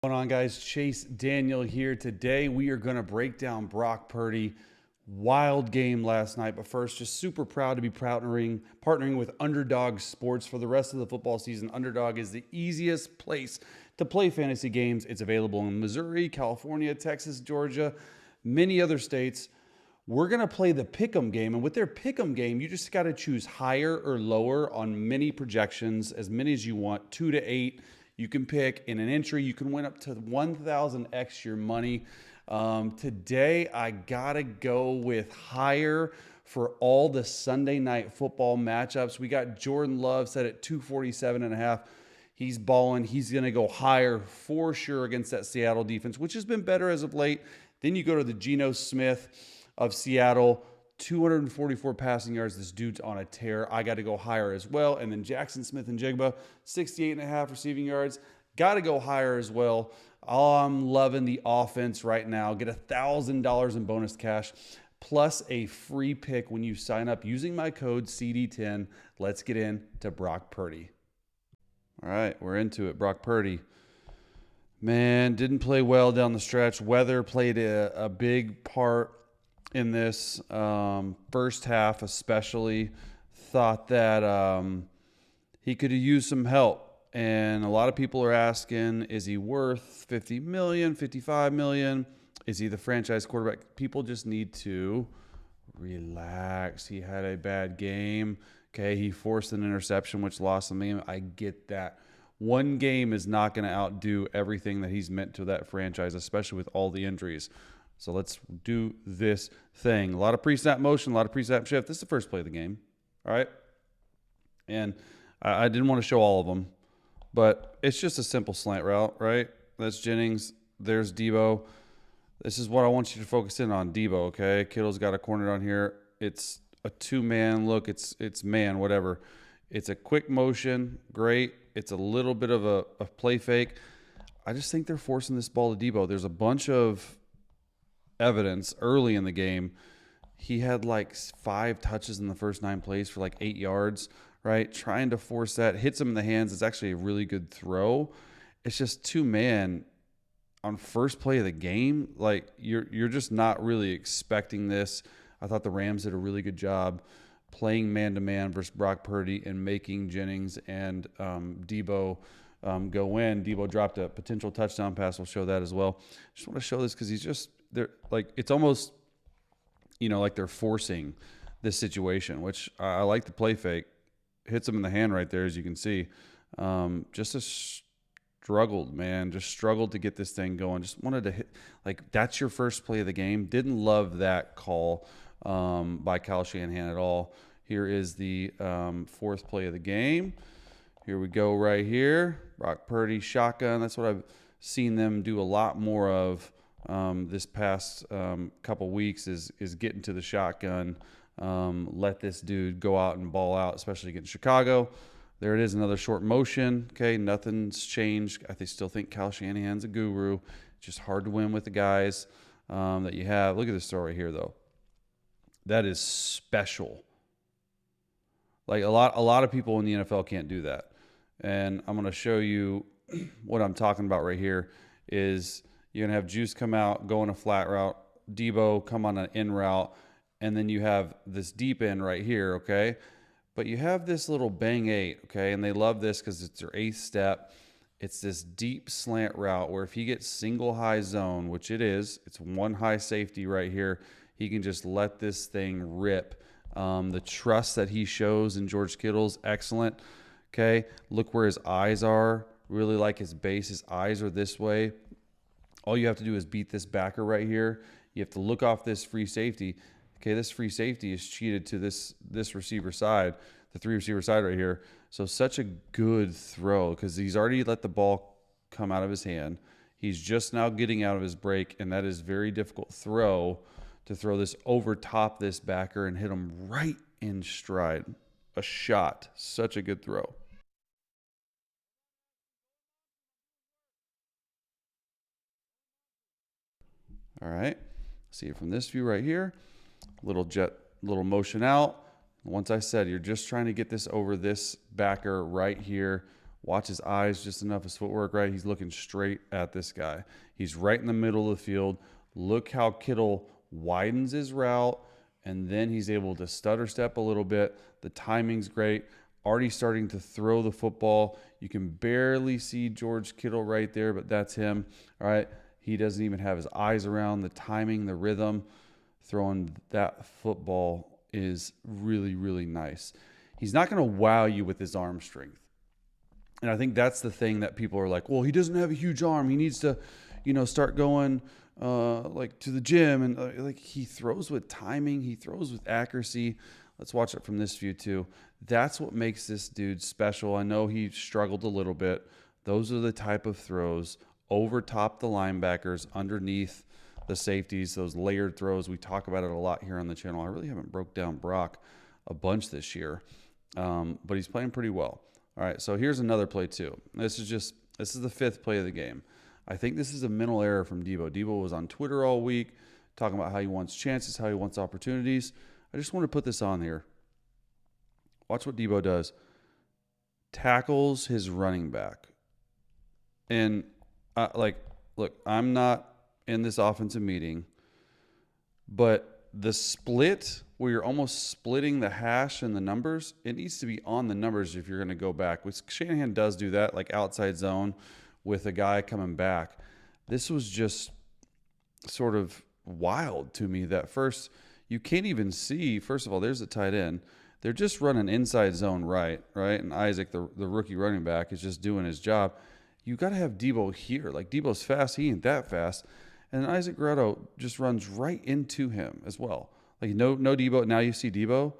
What's going on, guys? Chase Daniel here. Today we are going to break down Brock Purdy. Wild game last night, but first, just super proud to be partnering with Underdog Sports for the rest of the football season. Underdog is the easiest place to play fantasy games. It's available in Missouri, California, Texas, Georgia, many other states. We're going to play the Pick'em game, and with their Pick'em game, you just got to choose higher or lower on many projections, as many as you want, 2 to 8. You can pick in an entry. You can win up to 1,000x your money. Today, I got to go with higher for all the Sunday night football matchups. We got Jordan Love set at 247.5. He's balling. He's going to go higher for sure against that Seattle defense, which has been better as of late. Then you go to the Geno Smith of Seattle, 244 passing yards. This dude's on a tear. I got to go higher as well. And then Jackson Smith-Njigba, 68.5 receiving yards. Got to go higher as well. I'm loving the offense right now. Get $1,000 in bonus cash plus a free pick when you sign up using my code CD10. Let's get into Brock Purdy. All right, we're into it. Brock Purdy. Man, didn't play well down the stretch. Weather played a big part in this first half, especially. Thought that he could have used some help. And a lot of people are asking, is he worth $50 million, $55 million? Is he the franchise quarterback? People just need to relax. He had a bad game. Okay, he forced an interception, which lost the game. I get that. One game is not going to outdo everything that he's meant to that franchise, especially with all the injuries. So let's do this thing. A lot of pre-snap motion, a lot of pre-snap shift. This is the first play of the game, all right? And I didn't want to show all of them, but it's just a simple slant route, right? That's Jennings. There's Deebo. This is what I want you to focus in on, Deebo, okay? Kittle's got a corner on here. It's a two-man look. It's man, whatever. It's a quick motion, great. It's a little bit of a play fake. I just think they're forcing this ball to Deebo. There's a bunch of evidence early in the game. He had like 5 touches in the first 9 plays for like 8 yards, right? Trying to force that, hits him in the hands. It's actually a really good throw. It's just two-man on first play of the game. Like you're just not really expecting this. I thought the Rams did a really good job playing man-to-man versus Brock Purdy and making Jennings and Deebo go in. Deebo dropped a potential touchdown pass. We'll show that as well. Just want to show this because he's just they're like, it's almost, like they're forcing this situation, which I like the play fake. Hits him in the hand right there, as you can see. Just struggled, man. Just struggled to get this thing going. Just wanted to hit, like, that's your first play of the game. Didn't love that call by Kyle Shanahan at all. Here is the 4th play of the game. Here we go right here. Brock Purdy, shotgun. That's what I've seen them do a lot more of this past couple weeks is getting to the shotgun. Let this dude go out and ball out, especially against Chicago. There it is, another short motion. Okay, nothing's changed. I still think Kyle Shanahan's a guru. It's just hard to win with the guys that you have. Look at this throw right here, though. That is special. Like a lot of people in the NFL can't do that. And I'm going to show you what I'm talking about right here is you're going to have Juice come out, go on a flat route, Deebo come on an in route, and then you have this deep end right here, okay? But you have this little bang 8, okay? And they love this because it's their 8th step. It's this deep slant route where if he gets single high zone, which it is, it's one high safety right here, he can just let this thing rip. The trust that he shows in George Kittle's excellent, okay? Look where his eyes are. Really like his base. His eyes are this way. All you have to do is beat this backer right here. You have to look off this free safety. Okay, this free safety is cheated to this receiver side, the 3 receiver side right here. So such a good throw because he's already let the ball come out of his hand. He's just now getting out of his break, and that is very difficult throw to throw this over top this backer and hit him right in stride. A shot. Such a good throw. All right. See it from this view right here. Little motion out. Once I said you're just trying to get this over this backer right here. Watch his eyes just enough, his footwork, right? He's looking straight at this guy. He's right in the middle of the field. Look how Kittle widens his route, and then he's able to stutter step a little bit. The timing's great. Already starting to throw the football. You can barely see George Kittle right there, but that's him. All right. He doesn't even have his eyes around the timing, the rhythm. Throwing that football is really, really nice. He's not going to wow you with his arm strength. And I think that's the thing that people are like, well, he doesn't have a huge arm. He needs to, start going like to the gym. And like he throws with timing. He throws with accuracy. Let's watch it from this view too. That's what makes this dude special. I know he struggled a little bit. Those are the type of throws over top the linebackers, underneath the safeties, those layered throws. We talk about it a lot here on the channel. I really haven't broke down Brock a bunch this year, but he's playing pretty well. All right, so here's another play too. This is the fifth play of the game. I think this is a mental error from Deebo. Deebo was on Twitter all week talking about how he wants chances, how he wants opportunities. I just want to put this on here. Watch what Deebo does. Tackles his running back. And look, I'm not in this offensive meeting, but the split where you're almost splitting the hash and the numbers, it needs to be on the numbers if you're going to go back. Which Shanahan does do that, like outside zone with a guy coming back. This was just sort of wild to me that first, you can't even see, first of all, there's the tight end. They're just running inside zone right? And Isaac, the rookie running back, is just doing his job. You got to have Deebo here. Like, Deebo's fast. He ain't that fast. And Isaac Grotto just runs right into him as well. Like, no Deebo. Now you see Deebo.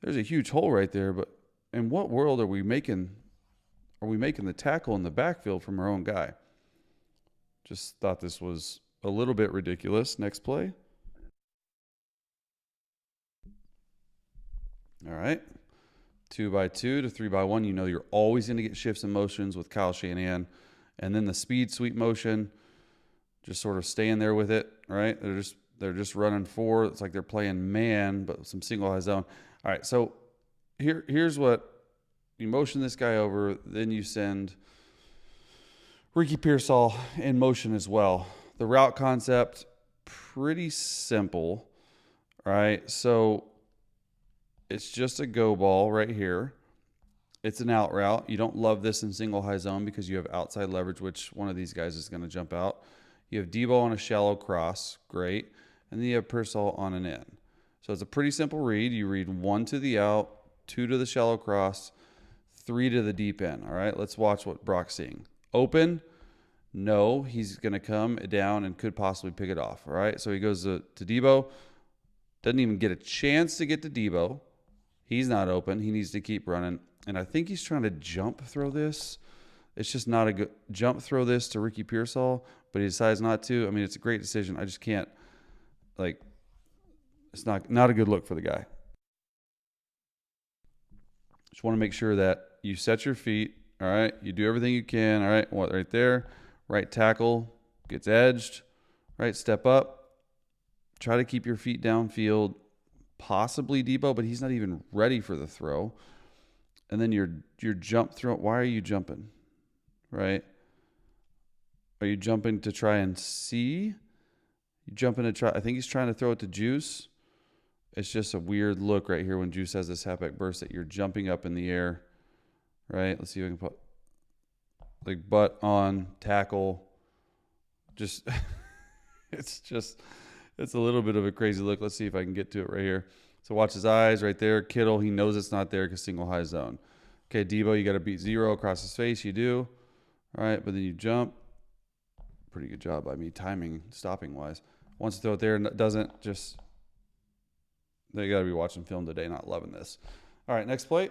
There's a huge hole right there. But in what world are we making the tackle in the backfield from our own guy? Just thought this was a little bit ridiculous. Next play. All right. 2x2 to 3x1. You know you're always going to get shifts and motions with Kyle Shanahan. And then the speed sweep motion, just sort of staying there with it, right? They're just running four. It's like they're playing man, but some single high zone. All right, so here's what you motion this guy over, then you send Ricky Pearsall in motion as well. The route concept, pretty simple, right? So it's just a go ball right here. It's an out route. You don't love this in single high zone because you have outside leverage, which one of these guys is going to jump out. You have Deebo on a shallow cross, great. And then you have Pearsall on an in. So it's a pretty simple read. You read 1 to the out, 2 to the shallow cross, 3 to the deep end. All right, let's watch what Brock's seeing. Open, no, he's going to come down and could possibly pick it off. All right, so he goes to Deebo. Doesn't even get a chance to get to Deebo. He's not open. He needs to keep running. And I think he's trying to jump throw this. It's just not a good jump throw this to Ricky Pearsall, but he decides not to. I mean, it's a great decision. I just can't, it's not a good look for the guy. Just want to make sure that you set your feet, all right? You do everything you can, all right? Right there, right tackle gets edged, right? Step up. Try to keep your feet downfield, possibly Deebo, but he's not even ready for the throw. And then your jump throw, why are you jumping, right? Are you jumping to try and see? You jumping to try, I think he's trying to throw it to Juice. It's just a weird look right here when Juice has this halfback burst that you're jumping up in the air, right? Let's see if I can put, like, butt on, tackle. Just, it's a little bit of a crazy look. Let's see if I can get to it right here. So watch his eyes right there. Kittle, he knows it's not there because single high zone. Okay, Deebo, you got to beat 0 across his face. You do. All right, but then you jump. Pretty good job by me timing, stopping-wise. Wants to throw it there and doesn't. Just, they got to be watching film today, not loving this. All right, next play.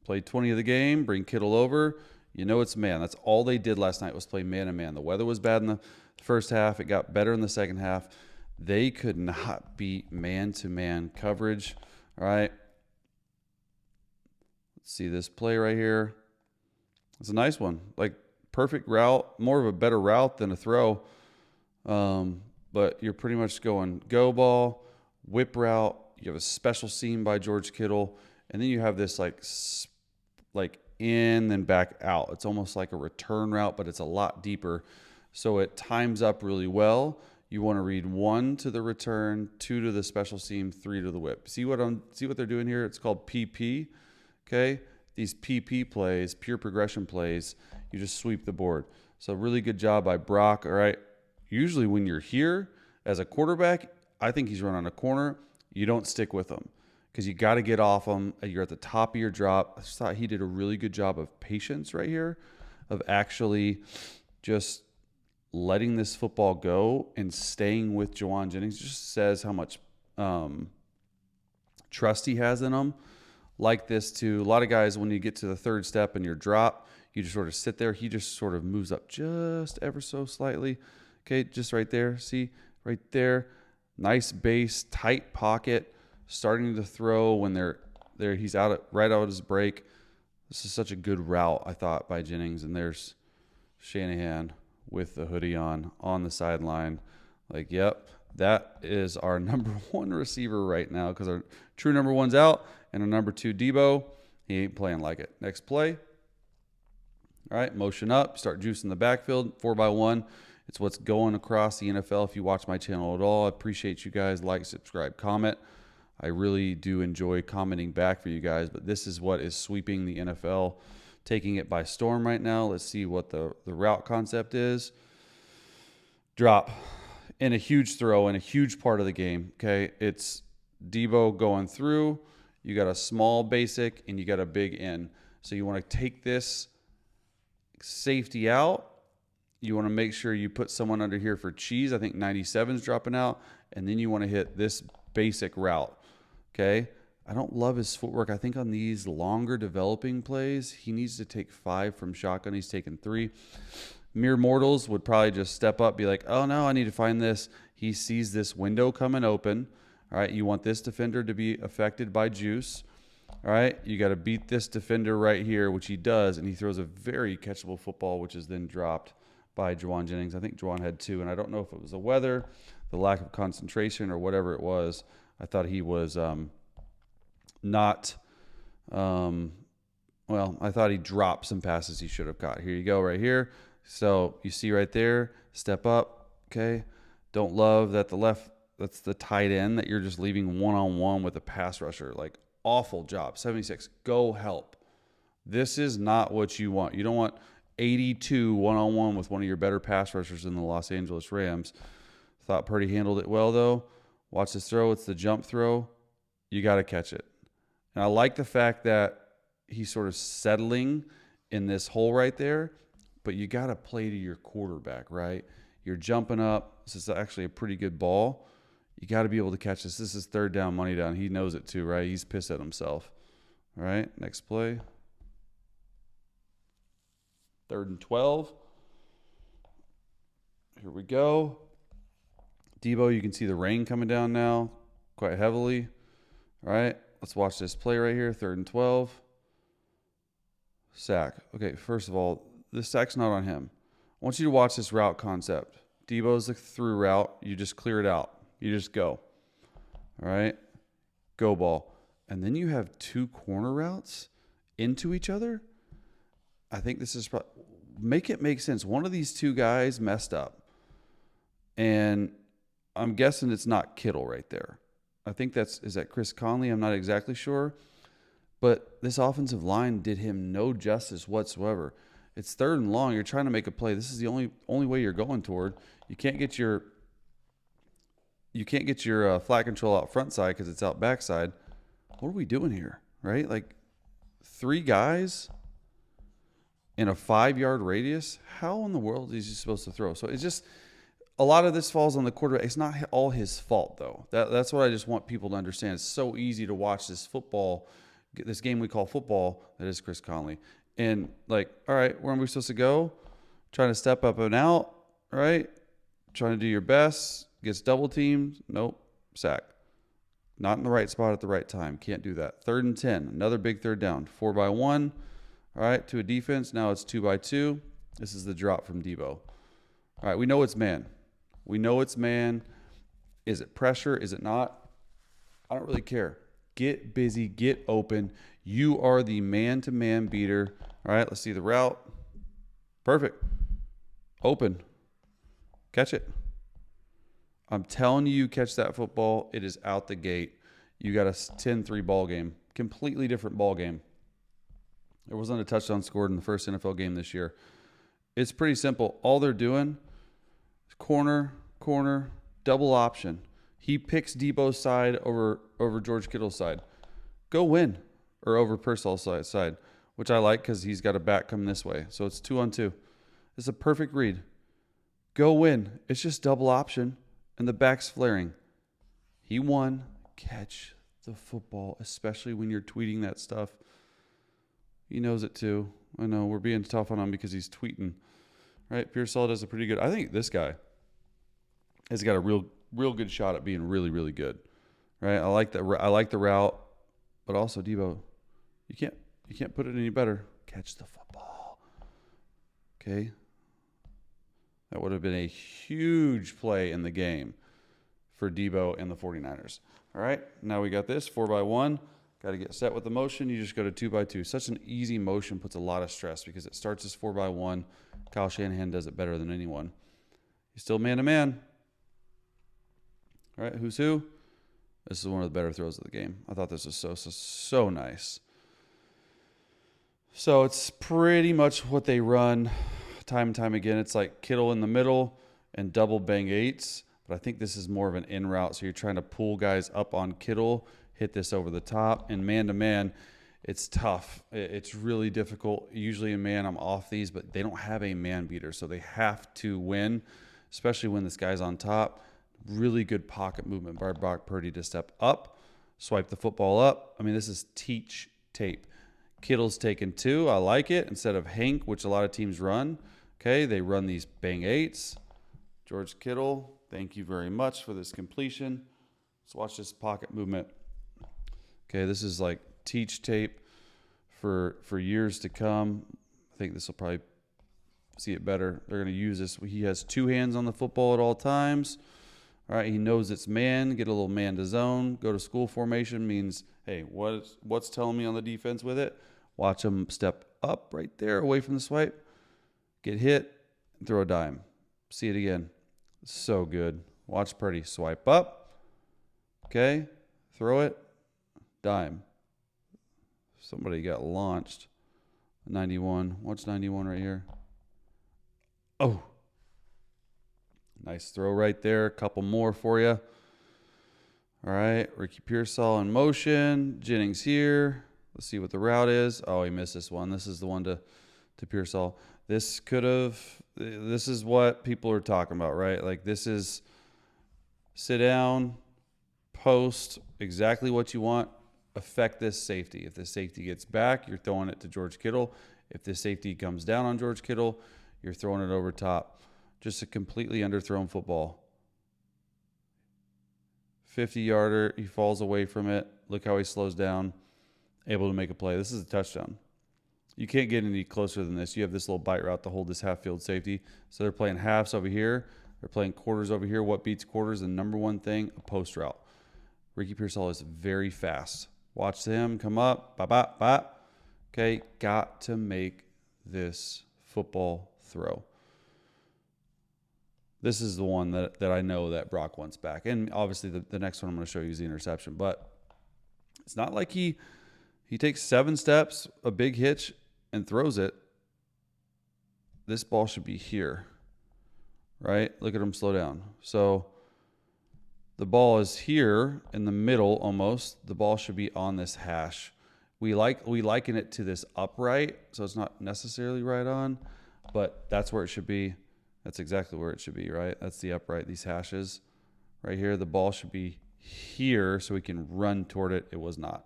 Play 20 of the game. Bring Kittle over. You know it's man. That's all they did last night was play man-to-man. The weather was bad in the first half. It got better in the second half. They could not beat man-to-man coverage. All right. Let's see this play right here. It's a nice one. Like, perfect route. More of a better route than a throw. But you're pretty much going go ball, whip route. You have a special seam by George Kittle. And then you have this, like in, then back out. It's almost like a return route, but it's a lot deeper. So it times up really well. You want to read 1 to the return, 2 to the special seam, 3 to the whip. See what they're doing here? It's called PP. Okay? These PP plays, pure progression plays, you just sweep the board. So really good job by Brock. All right. Usually when you're here as a quarterback, I think he's running a corner. You don't stick with him because you got to get off him. You're at the top of your drop. I just thought he did a really good job of patience right here, of actually just letting this football go and staying with Jauan Jennings. Just says how much trust he has in him. Like this too. A lot of guys, when you get to the third step and your drop, you just sort of sit there. He just sort of moves up just ever so slightly. Okay, just right there. See, right there. Nice base, tight pocket, starting to throw when they're there. He's right out of his break. This is such a good route, I thought, by Jennings. And there's Shanahan with the hoodie on the sideline. Like, yep, that is our number 1 receiver right now because our true number 1's out and our number 2, Deebo, he ain't playing like it. Next play. All right, motion up, start juicing the backfield, 4x1. It's what's going across the NFL. If you watch my channel at all, I appreciate you guys. Like, subscribe, comment. I really do enjoy commenting back for you guys, but this is what is sweeping the NFL, taking it by storm right now. Let's see what the route concept is. Drop in a huge throw in a huge part of the game, okay? It's Deebo going through. You got a small basic and you got a big in. So you want to take this safety out. You want to make sure you put someone under here for cheese. I think 97's dropping out. And then you want to hit this basic route. Okay. I don't love his footwork. I think on these longer developing plays, he needs to take 5 from shotgun. He's taking 3. Mere mortals would probably just step up, be like, oh no, I need to find this. He sees this window coming open. All right. You want this defender to be affected by juice. All right. You got to beat this defender right here, which he does. And he throws a very catchable football, which is then dropped by Jauan Jennings. I think Jauan had 2, and I don't know if it was the weather, the lack of concentration, or whatever it was. I thought he was not I thought he dropped some passes he should have caught. Here you go right here. So you see right there, step up, okay? Don't love that the left, that's the tight end that you're just leaving one-on-one with a pass rusher. Like, awful job. 76, go help. This is not what you want. You don't want 82 one-on-one with one of your better pass rushers in the Los Angeles Rams. Thought Purdy handled it well, though. Watch this throw. It's the jump throw. You got to catch it. And I like the fact that he's sort of settling in this hole right there, but you got to play to your quarterback, right? You're jumping up. This is actually a pretty good ball. You got to be able to catch this. This is third down, money down. He knows it too, right? He's pissed at himself. All right, next play. 3rd and 12. Here we go. Deebo, you can see the rain coming down now quite heavily. All right, let's watch this play right here. 3rd and 12. Sack. Okay, first of all, this sack's not on him. I want you to watch this route concept. Deebo's the through route. You just clear it out. You just go. All right, go ball. And then you have 2 corner routes into each other. I think this is make it make sense. One of these 2 guys messed up. And I'm guessing it's not Kittle right there. I think is that Chris Conley? I'm not exactly sure. But this offensive line did him no justice whatsoever. It's 3rd and long. You're trying to make a play. This is the only way you're going toward. You can't get your flat control out front side because it's out backside. What are we doing here, right? Like 3 guys in a 5-yard radius. How in the world is he supposed to throw? So it's just a lot of this falls on the quarterback. It's not all his fault, though. That's what I just want people to understand. It's so easy to watch this game we call football, that is Chris Conley. And like, all right, where are we supposed to go? Trying to step up and out, right? Trying to do your best. Gets double teamed. Nope. Sack. Not in the right spot at the right time. Can't do that. 3rd and 10. Another big 3rd down. 4x1. All right, to a defense. Now it's 2x2. This is the drop from Deebo. All right, we know it's man. We know it's man. Is it pressure? Is it not? I don't really care. Get busy. Get open. You are the man-to-man beater. All right, let's see the route. Perfect. Open. Catch it. I'm telling you, catch that football. It is out the gate. You got a 10-3 ball game. Completely different ball game. There wasn't a touchdown scored in the first NFL game this year. It's pretty simple. All they're doing is corner, double option. He picks Deebo's side over George Kittle's side. Go win. Or over Purcell's side, which I like because he's got a back coming this way. So it's 2-on-2. It's a perfect read. Go win. It's just double option, and the back's flaring. He won. Catch the football, especially when you're tweeting that stuff. He knows it too. I know we're being tough on him because he's tweeting. Right? Pearsall does a pretty good. I think this guy has got a real good shot at being really, really good. Right? I like the route, but also Deebo, you can't put it any better. Catch the football. Okay? That would have been a huge play in the game for Deebo and the 49ers. All right, now we got this 4x1. Got to get set with the motion. You just go to 2x2. Such an easy motion puts a lot of stress because it starts as 4x1. Kyle Shanahan does it better than anyone. He's still man-to-man. All right, who's who? This is one of the better throws of the game. I thought this was so nice. So it's pretty much what they run time and time again. It's like Kittle in the middle and double bang eights. But I think this is more of an in route. So you're trying to pull guys up on Kittle, hit this over the top. And man-to-man, it's tough. It's really difficult. Usually in man, I'm off these, but they don't have a man beater. So they have to win, especially when this guy's on top. Really good pocket movement by Brock Purdy to step up, swipe the football up. I mean, this is teach tape. Kittle's taken 2. I like it. Instead of Hank, which a lot of teams run, okay, they run these bang eights. George Kittle, thank you very much for this completion. Let's watch this pocket movement. Okay, this is like teach tape for years to come. I think this will probably see it better. They're going to use this. He has 2 hands on the football at all times. All right, he knows it's man. Get a little man to zone. Go to school formation means, hey, what's telling me on the defense with it? Watch him step up right there away from the swipe. Get hit, and throw a dime. See it again. So good. Watch Purdy swipe up. Okay, throw it. Dime. Somebody got launched. 91. Watch 91 right here. Oh. Nice throw right there. A couple more for you. All right. Ricky Pearsall in motion. Jennings here. Let's see what the route is. Oh, he missed this one. This is the one to Pearsall. This is what people are talking about, right? Like this is sit down, post, exactly what you want. Affect this safety. If this safety gets back, you're throwing it to George Kittle. If this safety comes down on George Kittle, you're throwing it over top. Just a completely underthrown football. 50-yarder. He falls away from it. Look how he slows down. Able to make a play. This is a touchdown. You can't get any closer than this. You have this little bite route to hold this half-field safety. So they're playing halves over here. They're playing quarters over here. What beats quarters? The number one thing, a post route. Ricky Pearsall is very fast. Watch him come up. Bop, bop, bop. Okay, got to make this football throw. This is the one that I know that Brock wants back. And obviously the next one I'm going to show you is the interception. But it's not like he takes 7 steps, a big hitch, and throws it. This ball should be here, right? Look at him slow down. So the ball is here in the middle almost. The ball should be on this hash. We liken it to this upright, so it's not necessarily right on, but that's where it should be. That's exactly where it should be, right? That's the upright, these hashes. Right here, the ball should be here so we can run toward it. It was not.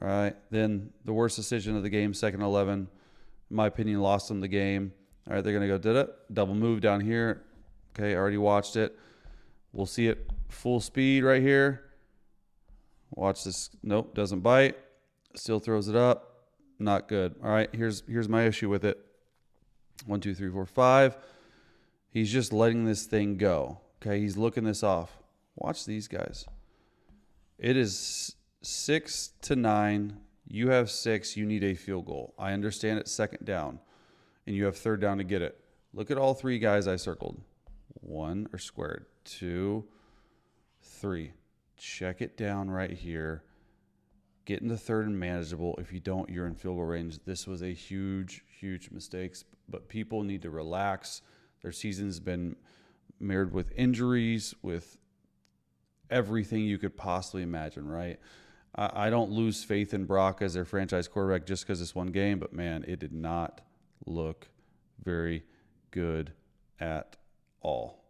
All right, then the worst decision of the game, 2nd and 11. In my opinion, lost them the game. All right, they're going to go double move down here. Okay, already watched it. We'll see it full speed right here. Watch this. Nope, doesn't bite. Still throws it up. Not good. All right, here's my issue with it. 1, 2, 3, 4, 5. He's just letting this thing go. Okay, he's looking this off. Watch these guys. It is 6 to 9 You have 6. You need a field goal. I understand it's second down, and you have third down to get it. Look at all 3 guys I circled. 1 or squared. 2, 3. Check it down right here. Get in the third and manageable. If you don't, you're in field goal range. This was a huge, huge mistake, but people need to relax. Their season's been marred with injuries, with everything you could possibly imagine, right? I don't lose faith in Brock as their franchise quarterback just because this one game, but man, it did not look very good at all.